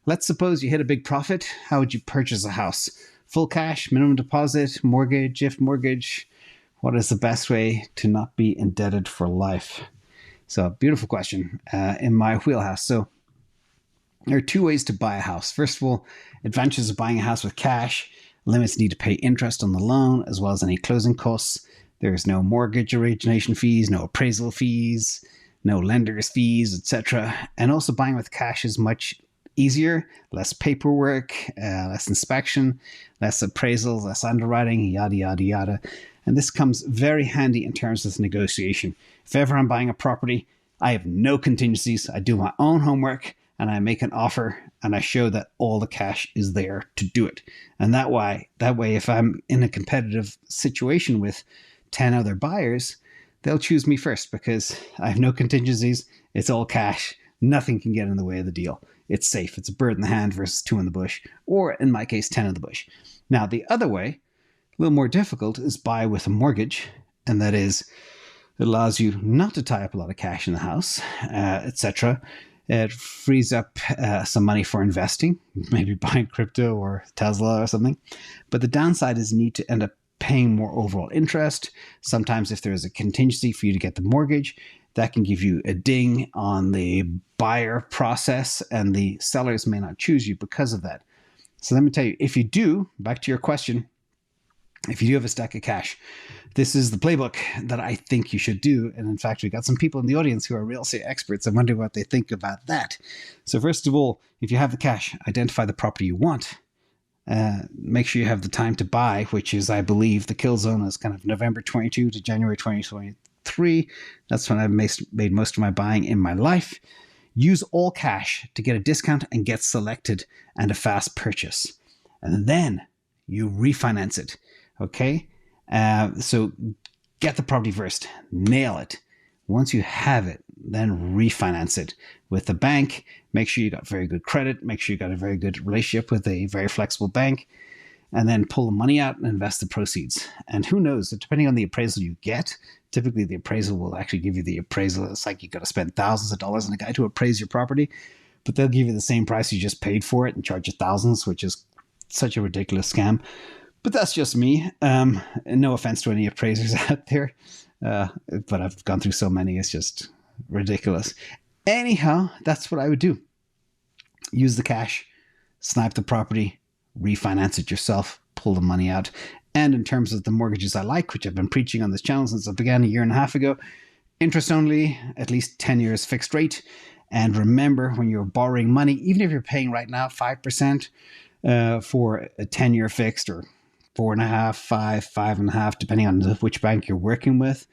let's suppose you hit a big profit. How would you purchase a house? Full cash, minimum deposit, mortgage, if mortgage? What is the best way to not be indebted for life? So, beautiful question in my wheelhouse. So, there are two ways to buy a house. First of all, advantages of buying a house with cash: limits need to pay interest on the loan as well as any closing costs. There's no mortgage origination fees, no appraisal fees, no lender's fees, etc. And also buying with cash is much easier, less paperwork, less inspection, less appraisals, less underwriting, yada, yada, yada. And this comes very handy in terms of negotiation. If ever I'm buying a property, I have no contingencies. I do my own homework and I make an offer and I show that all the cash is there to do it. And that way, if I'm in a competitive situation with 10 other buyers, they'll choose me first because I have no contingencies. It's all cash. Nothing can get in the way of the deal. It's safe. It's a bird in the hand versus two in the bush, or in my case, 10 in the bush. Now, the other way, a little more difficult, is buy with a mortgage. And that is, it allows you not to tie up a lot of cash in the house, etc. It frees up some money for investing, maybe buying crypto or Tesla or something. But the downside is you need to end up paying more overall interest. Sometimes if there is a contingency for you to get the mortgage, that can give you a ding on the buyer process and the sellers may not choose you because of that. So let me tell you, if you do, back to your question, if you do have a stack of cash, this is the playbook that I think you should do. And in fact, we got some people in the audience who are real estate experts. I wonder what they think about that. So first of all, if you have the cash, identify the property you want. Make sure you have the time to buy, which is, I believe, the kill zone is kind of November 22 to January 2023. That's when I've made most of my buying in my life. Use all cash to get a discount and get selected and a fast purchase. And then you refinance it. Okay? So get the property first. Nail it. Once you have it, then refinance it with the bank. Make sure you got very good credit. Make sure you got a very good relationship with a very flexible bank. And then pull the money out and invest the proceeds. And who knows, depending on the appraisal you get, typically the appraisal will actually give you the appraisal. It's like you got to spend thousands of dollars on a guy to appraise your property, but they'll give you the same price you just paid for it and charge you thousands, which is such a ridiculous scam. But that's just me. No offense to any appraisers out there, but I've gone through so many, it's just ridiculous. Anyhow, that's what I would do. Use the cash, snipe the property, refinance it yourself, pull the money out. And in terms of the mortgages I like, which I've been preaching on this channel since I began a year and a half ago, interest only, at least 10 years fixed rate. And remember, when you're borrowing money, even if you're paying right now 5% for a 10-year fixed, or 4.5%, 5%, 5.5%, depending on which bank you're working with,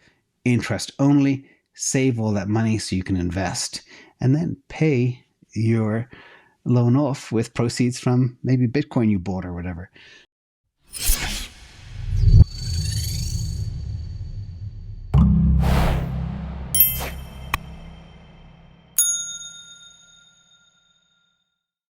interest only, save all that money so you can invest and then pay your loan off with proceeds from maybe Bitcoin you bought or whatever.